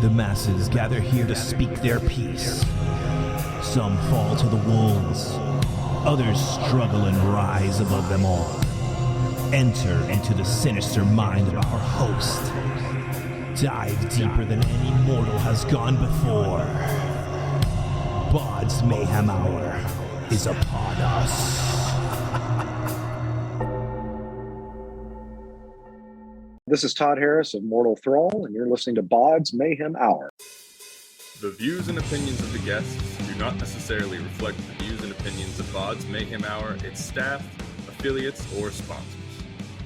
The masses gather here to speak their piece. Some fall to the wolves. Others struggle and rise above them all. Enter into the sinister mind of our host. Dive deeper than any mortal has gone before. BODS Mayhem Hour is upon us. This is Todd Harris of Mortal Thrall, and you're listening to BODS Mayhem Hour. The views and opinions of the guests do not necessarily reflect the views and opinions of BODS Mayhem Hour, its staff, affiliates, or sponsors.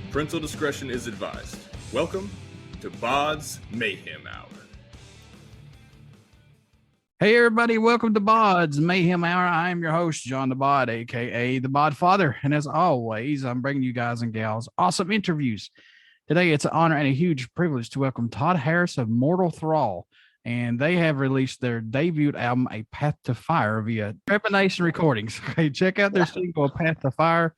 Parental discretion is advised. Welcome to BODS Mayhem Hour. Hey everybody, welcome to BODS Mayhem Hour. I am your host, John the Bod, aka the Bod Father, and as always, I'm bringing you guys and gals awesome interviews. Today, it's an honor and a huge privilege to welcome Todd Harris of Mortal Thrall, and they have released their debut album, A Path to Fire, via Trepanation Recordings. Okay, check out their single, A Path to Fire,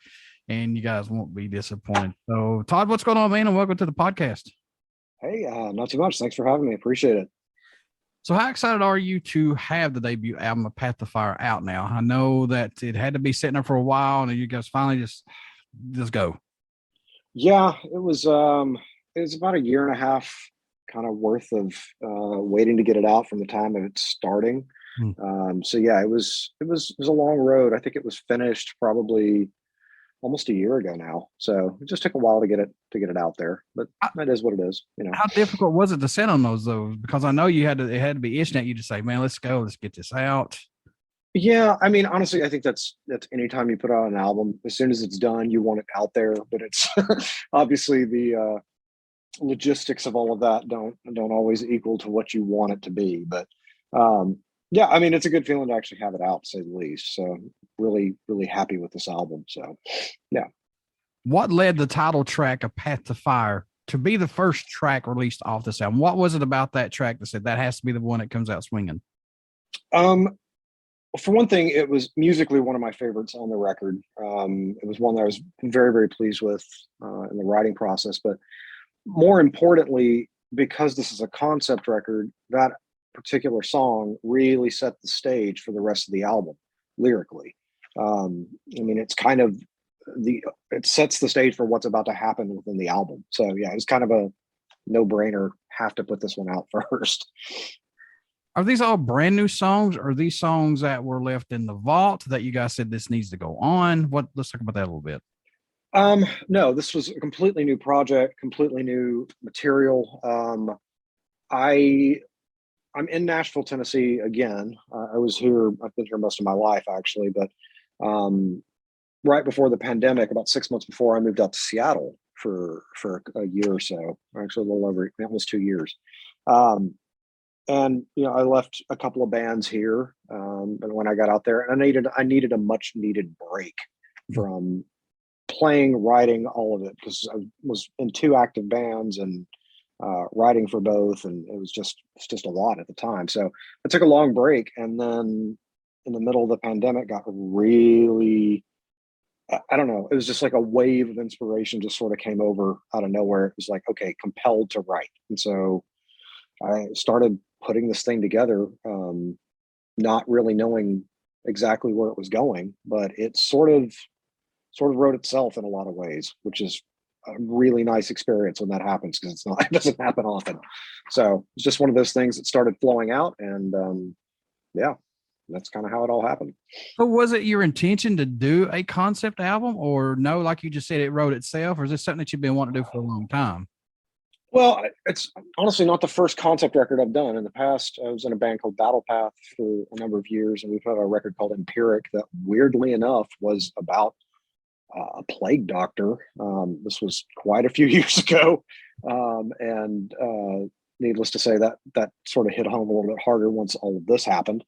and you guys won't be disappointed. So, Todd, what's going on, man, and welcome to the podcast. Hey, not too much. Thanks for having me. Appreciate it. So how excited are you to have the debut album, A Path to Fire, out now? I know that it had to be sitting there for a while, and you guys finally just go. Yeah, it was about a year and a half kind of worth of waiting to get it out from the time of it starting. So yeah, it was a long road. I think it was finished probably almost a year ago now. So it just took a while to get it out there, but that is what it is, you know. How difficult was it to send on those though? Because I know it had to be itching at you to say, man, let's go, let's get this out. Yeah, I mean, honestly, I think that's anytime you put out an album, as soon as it's done, you want it out there. But it's obviously the logistics of all of that don't always equal to what you want it to be. But yeah, I mean, it's a good feeling to actually have it out, to say the least. So really, really happy with this album. So yeah. What led the title track, A Path to Fire, to be the first track released off this album? What was it about that track that said that has to be the one that comes out swinging? For one thing, it was musically one of my favorites on the record. It was one that I was very, very pleased with in the writing process. But more importantly, because this is a concept record, that particular song really set the stage for the rest of the album lyrically. I mean, it's kind of it sets the stage for what's about to happen within the album. So yeah, it was kind of a no-brainer. Have to put this one out first. Are these all brand new songs, or are these songs that were left in the vault that you guys said this needs to go on? Let's talk about that a little bit. No, this was a completely new project, completely new material. I'm in Nashville, Tennessee again. I've been here most of my life actually, but right before the pandemic, about 6 months before, I moved out to Seattle for a year or so, or actually a little over almost 2 years. And you know, I left a couple of bands here, but when I got out there, and I needed a much needed break from playing, writing, all of it, because I was in 2 active bands and writing for both, and it was just a lot at the time. So I took a long break, and then in the middle of the pandemic, got really, I don't know, it was just like a wave of inspiration just sort of came over out of nowhere. It was like, okay, compelled to write, and so I started putting this thing together, not really knowing exactly where it was going, but it sort of wrote itself in a lot of ways, which is a really nice experience when that happens, because it doesn't happen often. So it's just one of those things that started flowing out, and yeah, that's kind of how it all happened. So was it your intention to do a concept album, or no, like you just said, it wrote itself, or is this something that you've been wanting to do for a long time? Well, it's honestly not the first concept record I've done. In the past, I was in a band called Battle Path for a number of years, and we've had a record called Empiric that, weirdly enough, was about a plague doctor. This was quite a few years ago, and needless to say, that sort of hit home a little bit harder once all of this happened.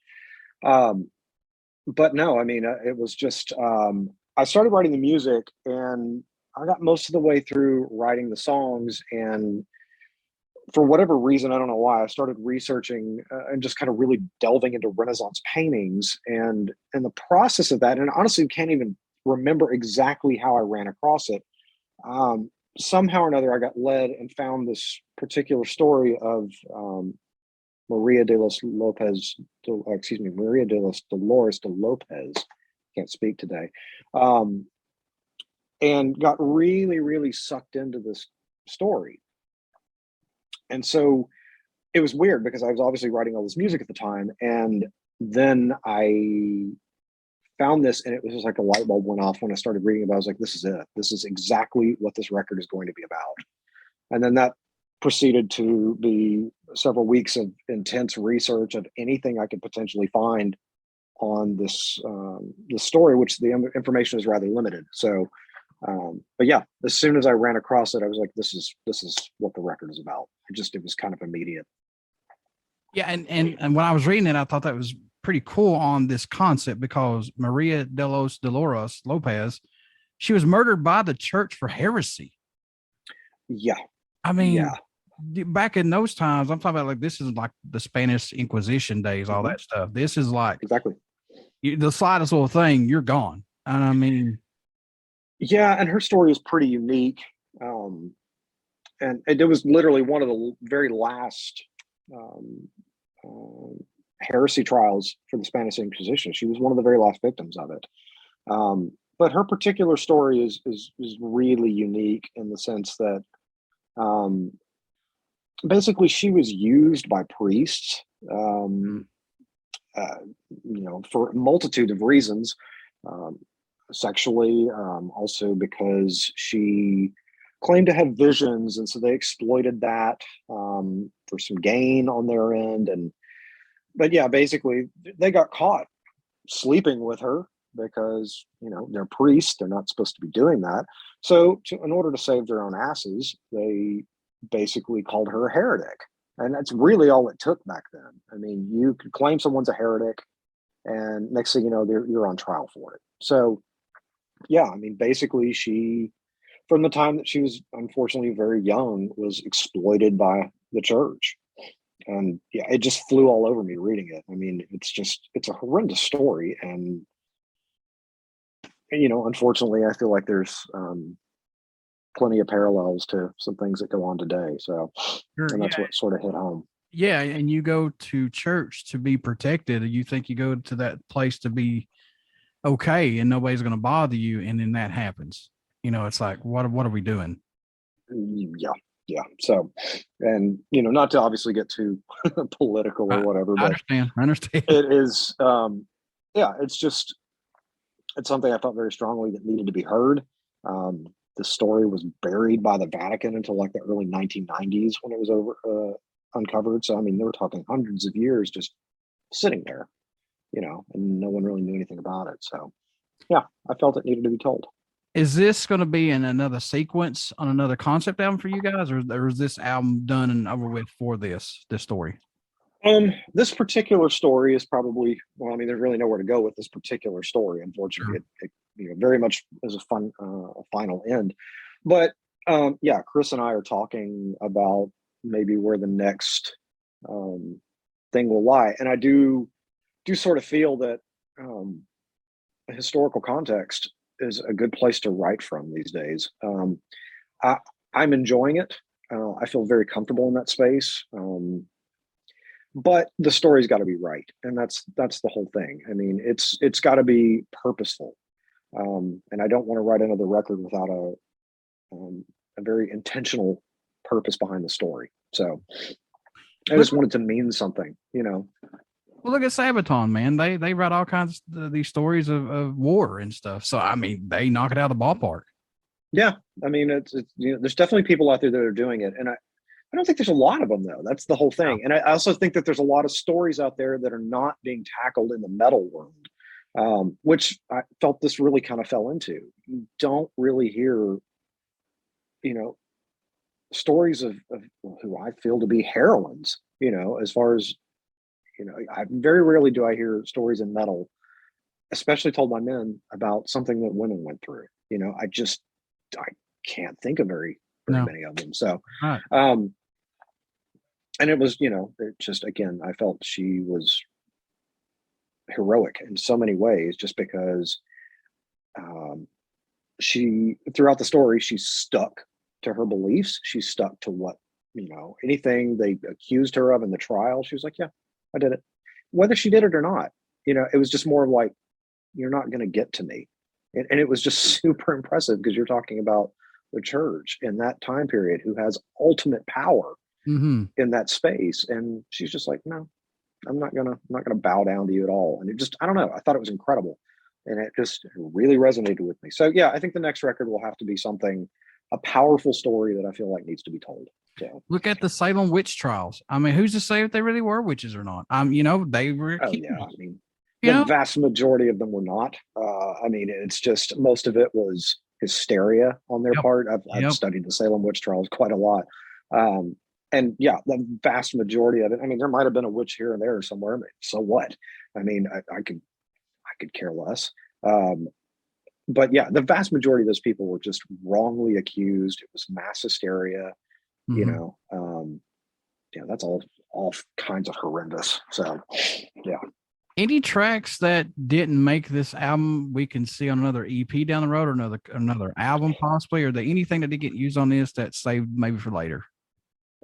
But no, I mean, it was just I started writing the music, and I got most of the way through writing the songs, and for whatever reason, I don't know why, I started researching and just kind of really delving into Renaissance paintings. And in the process of that, and honestly can't even remember exactly how I ran across it, somehow or another, I got led and found this particular story of Maria de los Lopez, Maria de los Dolores de Lopez. Can't speak today. And got really, really sucked into this story. And so it was weird because I was obviously writing all this music at the time. And then I found this, and it was just like a light bulb went off when I started reading about it. I was like, this is it. This is exactly what this record is going to be about. And then that proceeded to be several weeks of intense research of anything I could potentially find on this story, which the information is rather limited. So, but yeah, as soon as I ran across it, I was like, this is what the record is about. It was kind of immediate. Yeah, and when I was reading it, I thought that was pretty cool on this concept, because Maria de los Dolores Lopez, she was murdered by the church for heresy. Yeah. I mean, back in those times, I'm talking about like, this is like the Spanish Inquisition days, all that stuff. This is like exactly the slightest little thing, you're gone. And I mean, yeah, and her story is pretty unique. And it was literally one of the very last heresy trials for the Spanish Inquisition. She was one of the very last victims of it. But her particular story is really unique in the sense that basically she was used by priests, for a multitude of reasons, sexually, also because she claimed to have visions, and so they exploited that for some gain on their end. But yeah, basically they got caught sleeping with her because they're priests, they're not supposed to be doing that. So in order to save their own asses, they basically called her a heretic, and that's really all it took back then. I mean, you could claim someone's a heretic, and next thing you know, you're on trial for it. So yeah, I mean, basically she, from the time that she was unfortunately very young, was exploited by the church. And yeah, it just flew all over me reading it. I mean, it's a horrendous story. And, unfortunately, I feel like there's plenty of parallels to some things that go on today. So, and that's what sort of hit home. Yeah. And you go to church to be protected. You think you go to that place to be okay and nobody's going to bother you. And then that happens. It's like, what are we doing? Yeah. So, and, not to obviously get too political or whatever, but I understand. It is, it's something I felt very strongly that needed to be heard. The story was buried by the Vatican until like the early 1990s when it was uncovered. So, I mean, they were talking hundreds of years just sitting there, and no one really knew anything about it. So, yeah, I felt it needed to be told. Is this going to be in another sequence on another concept album for you guys, or is this album done and over with for this story? This particular story is probably, there's really nowhere to go with this particular story. Unfortunately, it very much is a final end. But yeah, Chris and I are talking about maybe where the next thing will lie, and I do sort of feel that a historical context is a good place to write from these days. I'm enjoying it. I feel very comfortable in that space. But the story's got to be right, and that's the whole thing. I mean, it's got to be purposeful, and I don't want to write another record without a very intentional purpose behind the story. So I just wanted to mean something, Well, look at Sabaton, man. They write all kinds of these stories of war and stuff. So I mean, they knock it out of the ballpark. Yeah, I mean, it's there's definitely people out there that are doing it, and I don't think there's a lot of them, though. That's the whole thing. And I also think that there's a lot of stories out there that are not being tackled in the metal world, which I felt this really kind of fell into. You don't really hear, stories of who I feel to be heroines, as far as, I very rarely do I hear stories in metal, especially told by men, about something that women went through. I can't think of very many of them. So, and it was, it just, again, I felt she was heroic in so many ways, just because she, throughout the story, she's stuck to her beliefs. She's stuck to what anything they accused her of in the trial, she was like, yeah, I did it. Whether she did it or not, it was just more of like, you're not going to get to me. And it was just super impressive because you're talking about the church in that time period who has ultimate power in that space. And she's just like, no, I'm not gonna bow down to you at all. And it just, I don't know, I thought it was incredible. And it just really resonated with me. So yeah, I think the next record will have to be a powerful story that I feel like needs to be told. So look at the Salem witch trials. I mean, who's to say if they really were witches or not? They were. Oh yeah, I mean, the vast majority of them were not. I mean, it's just most of it was hysteria on their part. I've studied the Salem witch trials quite a lot. And yeah, the vast majority of it. I mean, there might have been a witch here and there somewhere. But so what? I mean, I could care less. But yeah, the vast majority of those people were just wrongly accused. It was mass hysteria. That's all kinds of horrendous. So yeah. Any tracks that didn't make this album we can see on another EP down the road, or another album possibly, or anything that did get used on this that saved maybe for later?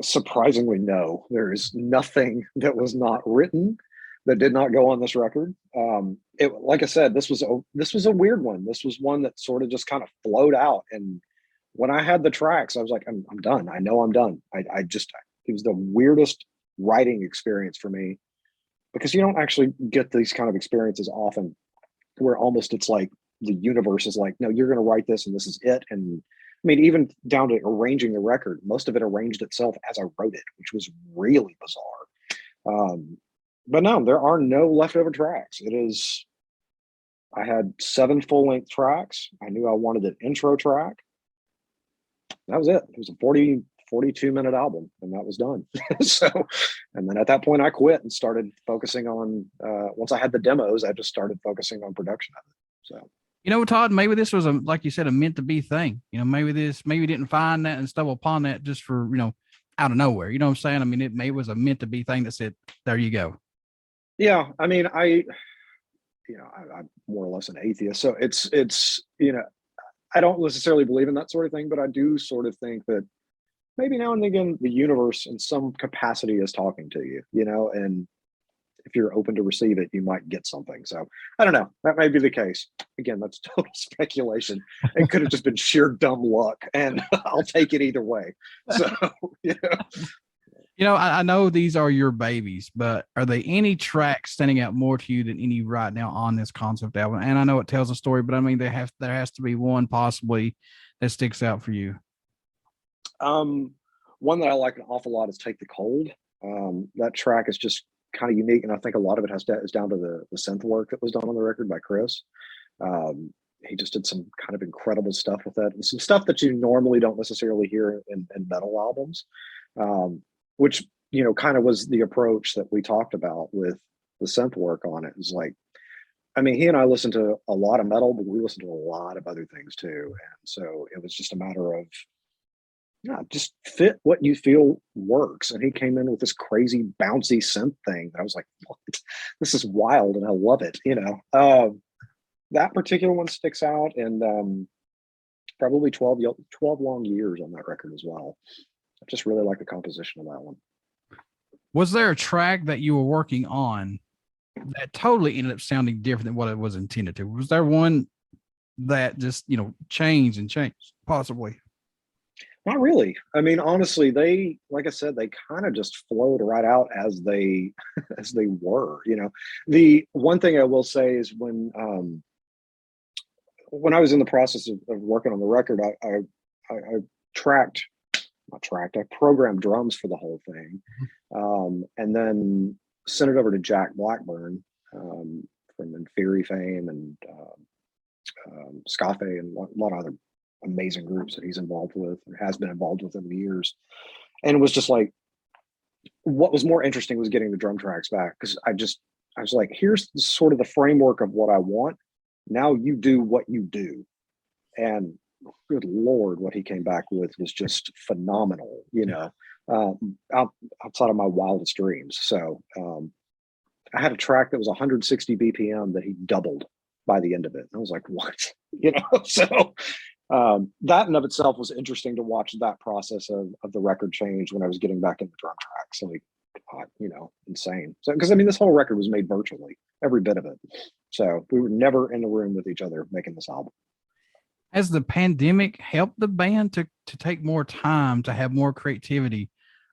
Surprisingly, no. There is nothing that was not written that did not go on this record. Like I said, this was a weird one. This was one that sort of just kind of flowed out. And when I had the tracks, I was like, I'm done. I know I'm done. It was the weirdest writing experience for me, because you don't actually get these kind of experiences often, where almost it's like the universe is like, no, you're going to write this and this is it. And I mean, even down to arranging the record, most of it arranged itself as I wrote it, which was really bizarre. But no, there are no leftover tracks. I had 7 full-length tracks. I knew I wanted an intro track. That was it. It was a 42-minute album, and that was done. And then at that point I quit and started focusing on, once I had the demos, I just started focusing on production of it. So, Todd, maybe this was like you said, a meant to be thing. Maybe didn't find that and stumble upon that just for, out of nowhere. You know what I'm saying? I mean, it maybe was a meant to be thing that said, there you go. Yeah. I mean, I'm more or less an atheist. So it's, I don't necessarily believe in that sort of thing, but I do sort of think that maybe now and again, the universe in some capacity is talking to you, and if you're open to receive it, you might get something. So I don't know. That may be the case. Again, that's total speculation. It could have just been sheer dumb luck, and I'll take it either way. So, I know these are your babies, but are there any tracks standing out more to you than any right now on this concept album? And I know it tells a story, but I mean, there has to be one possibly that sticks out for you. One that I like an awful lot is Take the Cold. That track is just kind of unique, and I think a lot of it is down to the synth work that was done on the record by Chris. He just did some kind of incredible stuff with that, and some stuff that you normally don't necessarily hear in metal albums, which kind of was the approach that we talked about with the synth work on it. Is like, I mean, he and I listened to a lot of metal, but we listened to a lot of other things too, and so it was just a matter of, just fit what you feel works. And he came in with this crazy bouncy synth thing. I was like, what? This is wild, and I love it. That particular one sticks out, and probably 12 long years on that record as well. I just really like the composition of that one. Was there a track that you were working on that totally ended up sounding different than what it was intended to? Was there one that just, changed possibly? Not really. I mean, honestly, like I said, they kind of just flowed right out as they were. The one thing I will say is when I was in the process of working on the record, I programmed drums for the whole thing, and then sent it over to Jack Blackburn from Inferi fame and Scafe and a lot of other amazing groups that he's involved with or has been involved with over the years. And it was just like, what was more interesting was getting the drum tracks back, because I was like, here's sort of the framework of what I want. Now you do what you do. And good Lord, what he came back with was just phenomenal, outside of my wildest dreams. So I had a track that was 160 BPM that he doubled by the end of it. And I was like, what? So That in of itself was interesting to watch that process of the record change when I was getting back into drum tracks. Like, insane. So, because I mean, this whole record was made virtually, every bit of it. So we were never in the room with each other making this album. Has the pandemic helped the band to take more time to have more creativity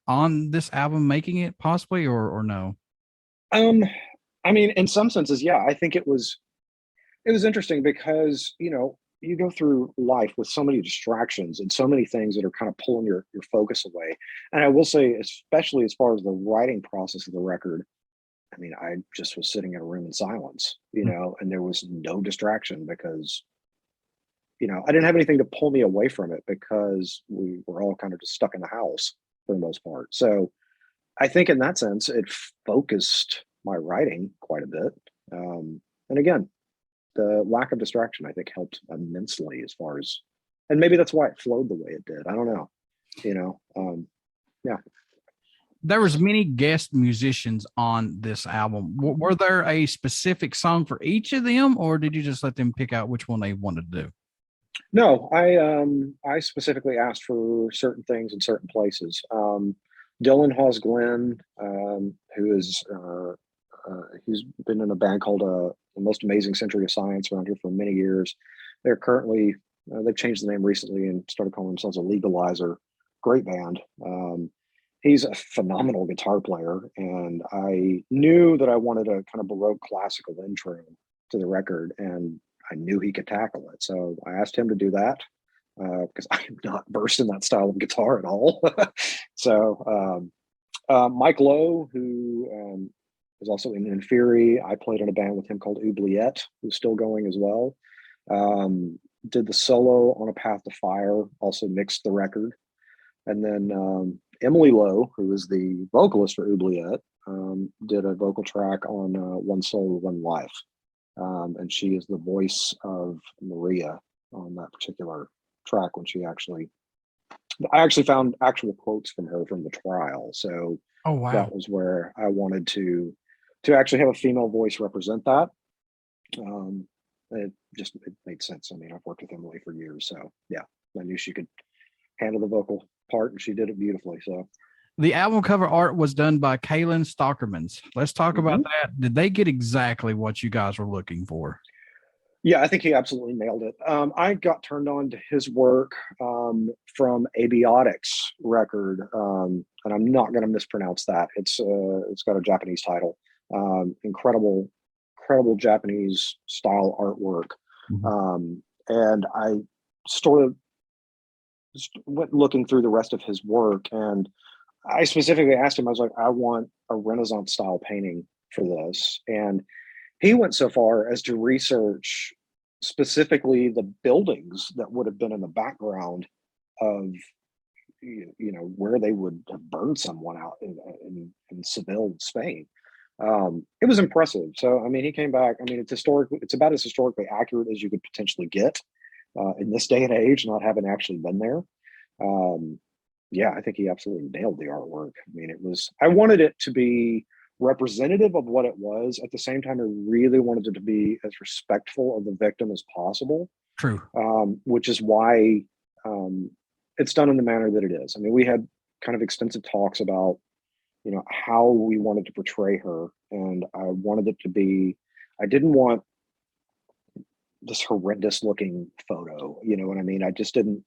on this album, making it possibly, or no? I mean, in some senses, yeah. I think it was interesting because, you go through life with so many distractions and so many things that are kind of pulling your focus away. And I will say, especially as far as the writing process of the record, I mean, I just was sitting in a room in silence, and there was no distraction because, I didn't have anything to pull me away from it because we were all kind of just stuck in the house for the most part. So I think in that sense, it focused my writing quite a bit. And again, the lack of distraction, I think, helped immensely as far as, and maybe that's why it flowed the way it did. I don't know, yeah. There was many guest musicians on this album. Were there a specific song for each of them, or did you just let them pick out which one they wanted to do? No, I specifically asked for certain things in certain places. Dylan Hawes-Glynn, who is he's been in a band called The Most Amazing Century of Science around here for many years. They're currently they've changed the name recently and started calling themselves a Legalizer. Great band. He's a phenomenal guitar player, and I knew that I wanted a kind of Baroque classical intro to the record, and I knew he could tackle it. So I asked him to do that because I am not versed in that style of guitar at all. So Mike Lowe, who was also in Inferi, I played in a band with him called Oubliette, who's still going as well. Did the solo on A Path to Fire, also mixed the record. And then Emily Lowe, who is the vocalist for Oubliette, did a vocal track on One Soul, One Life. And she is the voice of Maria on that particular track when I actually found actual quotes from her from the trial. So oh, wow. That was where I wanted to actually have a female voice represent that. It made sense. I mean, I've worked with Emily for years, so yeah, I knew she could handle the vocal part, and she did it beautifully. So the album cover art was done by Kaylin Stockermans. Let's talk about that. Did they get exactly what you guys were looking for? Yeah, I think he absolutely nailed it. I got turned on to his work from a BODS record, and I'm not going to mispronounce that. It's got a Japanese title. Incredible Japanese style artwork. And I sort of went looking through the rest of his work, and I specifically asked him, I was like, I want a Renaissance style painting for this. And he went so far as to research specifically the buildings that would have been in the background of, where they would have burned someone out in Seville, Spain. It was impressive. So, I mean, he came back. I mean, it's about as historically accurate as you could potentially get in this day and age, not having actually been there. Yeah, I think he absolutely nailed the artwork. I mean, I wanted it to be representative of what it was. At the same time, I really wanted it to be as respectful of the victim as possible. True. Which is why it's done in the manner that it is. I mean, we had kind of extensive talks about, how we wanted to portray her. And I wanted it to be, I didn't want this horrendous looking photo. You know what I mean? I just didn't,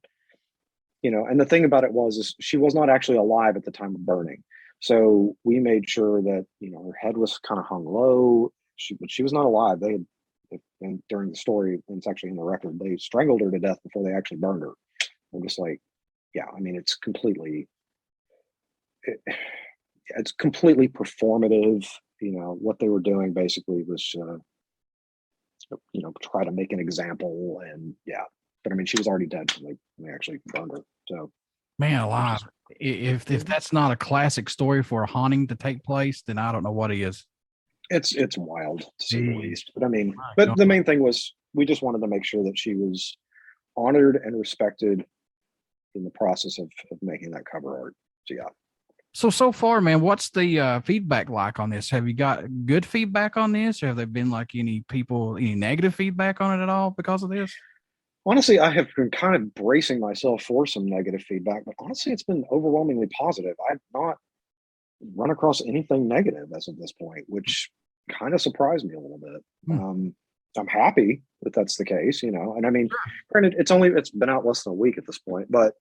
and the thing about it is she was not actually alive at the time of burning. So we made sure that, her head was kind of hung low, but she was not alive. And during the story, and it's actually in the record, they strangled her to death before they actually burned her. I'm just like, yeah, I mean, it's completely performative. What they were doing basically was, try to make an example. And yeah, but I mean, she was already dead when they actually burned her. So, man alive, if that's not a classic story for a haunting to take place, then I don't know what is. It's wild, to say the least. But I mean, the main thing was we just wanted to make sure that she was honored and respected in the process of making that cover art. So yeah. So far, man, what's the feedback like on this? Have you got good feedback on this, or have there been like any negative feedback on it at all because of this? Honestly, I have been kind of bracing myself for some negative feedback, but honestly, it's been overwhelmingly positive. I've not run across anything negative as of this point, which kind of surprised me a little bit. Hmm. I'm happy that that's the case, and I mean, granted, it's been out less than a week at this point, but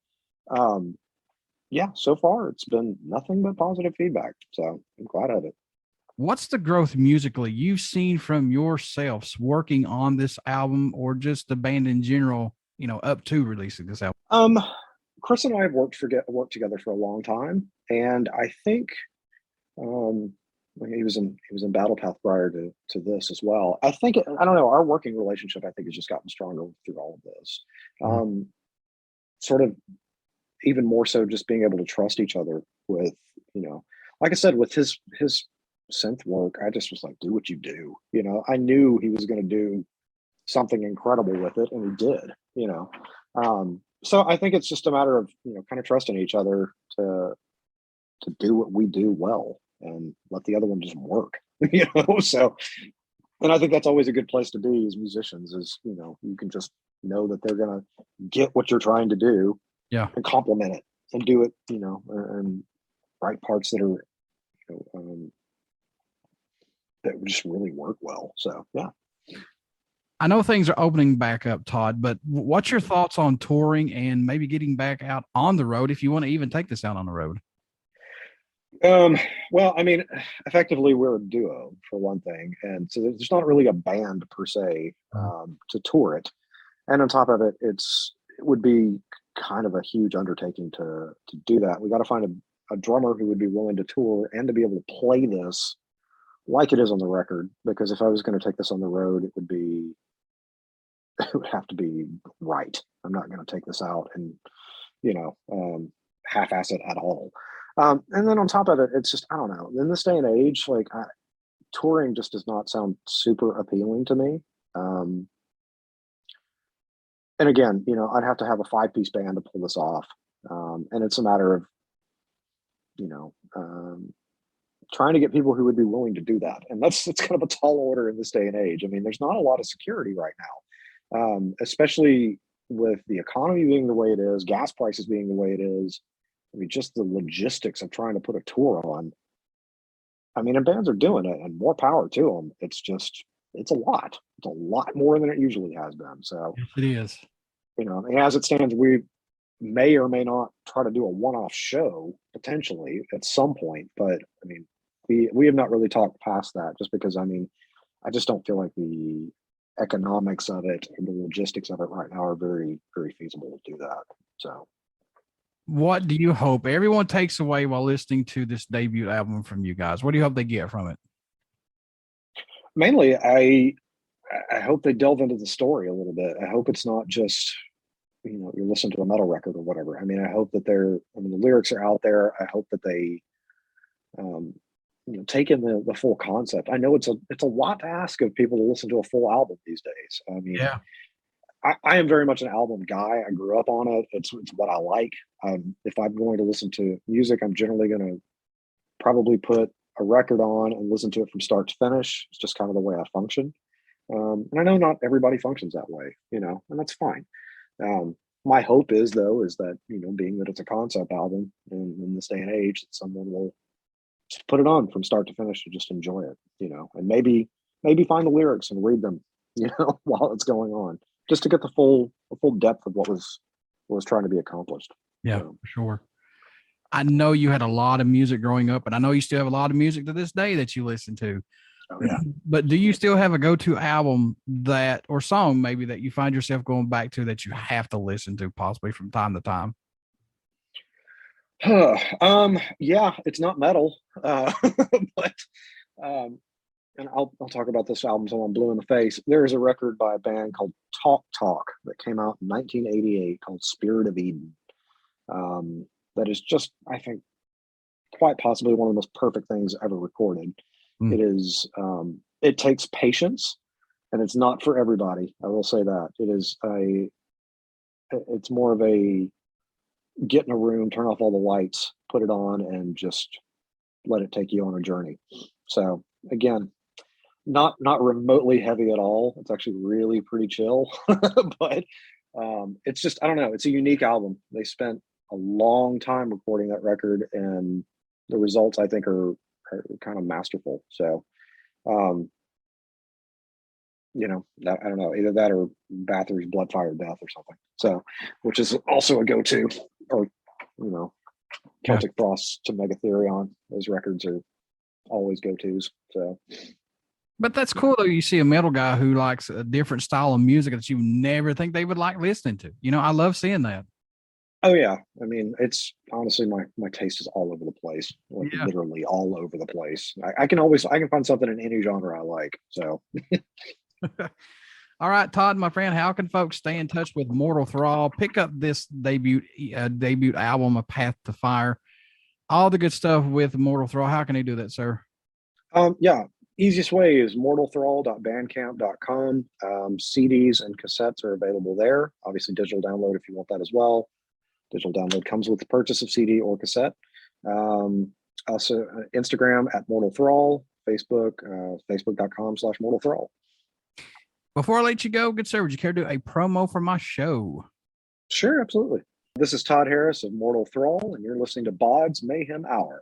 yeah, so far it's been nothing but positive feedback. So I'm glad of it. What's the growth musically you've seen from yourselves working on this album, or just the band in general, up to releasing this album? Chris and I have worked together for a long time, and I think he was in Battle Path prior to this as well. I don't know, our working relationship I think has just gotten stronger through all of this. Sort of even more so just being able to trust each other with, like I said, with his synth work, I just was like, do what you do. I knew he was going to do something incredible with it, and he did. So I think it's just a matter of kind of trusting each other to do what we do well and let the other one just work. So, and I think that's always a good place to be as musicians. Is you can just know that they're gonna get what you're trying to do, and complement it and do it, and write parts that are that just really work well. So yeah. I know things are opening back up, Todd, but what's your thoughts on touring and maybe getting back out on the road if you want to even take this out on the road? Well, I mean, effectively we're a duo for one thing, and so there's not really a band per se to tour it. And on top of it, it would be kind of a huge undertaking to do that. We got to find a drummer who would be willing to tour and to be able to play this like it is on the record. Because if I was going to take this on the road, it would have to be right. I'm not going to take this out and half-ass it at all. And then on top of it, it's just, I don't know, in this day and age, like touring just does not sound super appealing to me. And again, I'd have to have a 5-piece band to pull this off. And it's a matter of, trying to get people who would be willing to do that. And it's kind of a tall order in this day and age. I mean, there's not a lot of security right now, especially with the economy being the way it is, gas prices being the way it is. I mean, just the logistics of trying to put a tour on. I mean, and bands are doing it, and more power to them. It's a lot. It's a lot more than it usually has been. So yes, it is. And as it stands, we may or may not try to do a one-off show potentially at some point. But I mean, we have not really talked past that, just because I just don't feel like the economics of it and the logistics of it right now are very, very feasible to do that. So. What do you hope everyone takes away while listening to this debut album from you guys? What do you hope they get from it? Mainly, I hope they delve into the story a little bit. I hope it's not just, you're listening to a metal record or whatever. I mean, I hope that the lyrics are out there. I hope that they, take in the full concept. I know it's a lot to ask of people to listen to a full album these days. I mean, yeah. I am very much an album guy. I grew up on it. It's what I like. If I'm going to listen to music, I'm generally going to probably put a record on and listen to it from start to finish. It's just kind of the way I function. And I know not everybody functions that way, and that's fine. My hope is that, being that it's a concept album in this day and age, that someone will just put it on from start to finish and just enjoy it, and maybe find the lyrics and read them, while it's going on, just to get the full depth of what was trying to be accomplished. Yeah, for sure. I know you had a lot of music growing up, and I know you still have a lot of music to this day that you listen to. Oh, yeah. But do you still have a go-to album or song maybe that you find yourself going back to that you have to listen to possibly from time to time? Yeah, it's not metal, but and I'll talk about this album until I'm blue in the face. There is a record by a band called Talk Talk that came out in 1988 called Spirit of Eden. That is just, I think, quite possibly one of the most perfect things ever recorded. It is, it takes patience, and it's not for everybody. I will say that it's more of a get in a room, turn off all the lights, put it on, and just let it take you on a journey. So again, not remotely heavy at all. It's actually really pretty chill, but It's just, I don't know, it's a unique album. They spent a long time recording that record, and the results I think are kind of masterful. So, you know, that, I don't know, either that or Bathory's Blood, Fire, Death or something. So, which is also a go-to, or, you know, Celtic Frost to Megatherion. Those records are always go-tos. So, but that's cool though. You see a metal guy who likes a different style of music that you never think they would like listening to. You know, I love seeing that. oh yeah, I mean, it's honestly my taste is all over the place, like literally all over the place. I can find something in any genre I like. So. All right, Todd, my friend, how can folks stay in touch with Mortal Thrall? Pick up this debut album, A Path to Fire, all the good stuff with Mortal Thrall. How can they do that, sir? Yeah, easiest way is mortalthrall.bandcamp.com. CDs and cassettes are available there. Obviously, digital download if you want that as well. Digital download comes with the purchase of CD or cassette. Also, Instagram at Mortal Thrall, Facebook, facebook.com/Mortal Thrall. Before I let you go, good sir, would you care to do a promo for my show? Sure, absolutely. This is Todd Harris of Mortal Thrall, and you're listening to BODS Mayhem Hour.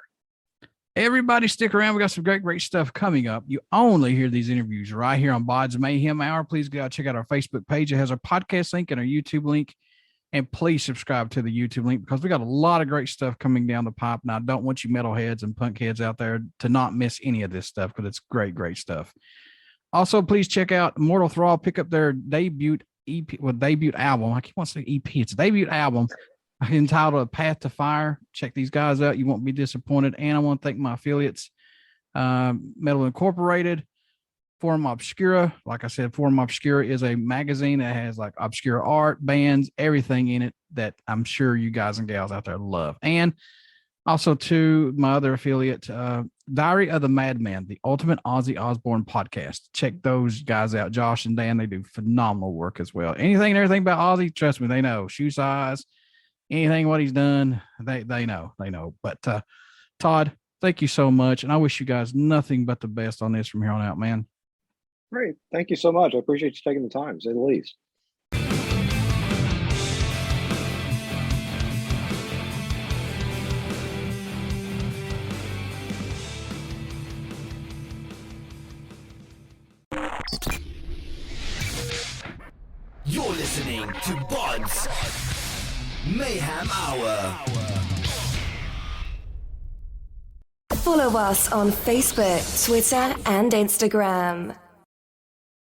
Everybody stick around. We got some great stuff coming up. You only hear these interviews right here on BODS Mayhem Hour. Please go check out our Facebook page. It has our podcast link and our YouTube link. And please subscribe to the YouTube link because we got a lot of great stuff coming down the pipe. And I don't want you metalheads and punk heads out there to not miss any of this stuff because it's great stuff. Also, please check out Mortal Thrall. Pick up their debut album. I keep wanting to say EP. It's a debut album entitled A Path to Fire. Check these guys out. You won't be disappointed. And I want to thank my affiliates, Metal Incorporated, Forum Obscura. Like I said, Forum Obscura is a magazine that has like obscure art, bands, everything in it that I'm sure you guys and gals out there love. And also to my other affiliate, Diary of the Madman, the Ultimate Ozzy Osbourne podcast. Check those guys out. Josh and Dan, they do phenomenal work as well. Anything and everything about Ozzy, trust me, they know. Shoe size, anything what he's done, they know. But Todd, thank you so much. And I wish you guys nothing but the best on this from here on out, man. Great. Thank you so much. I appreciate you taking the time, to say the least. You're listening to BODS Mayhem Hour. Follow us on Facebook, Twitter, and Instagram.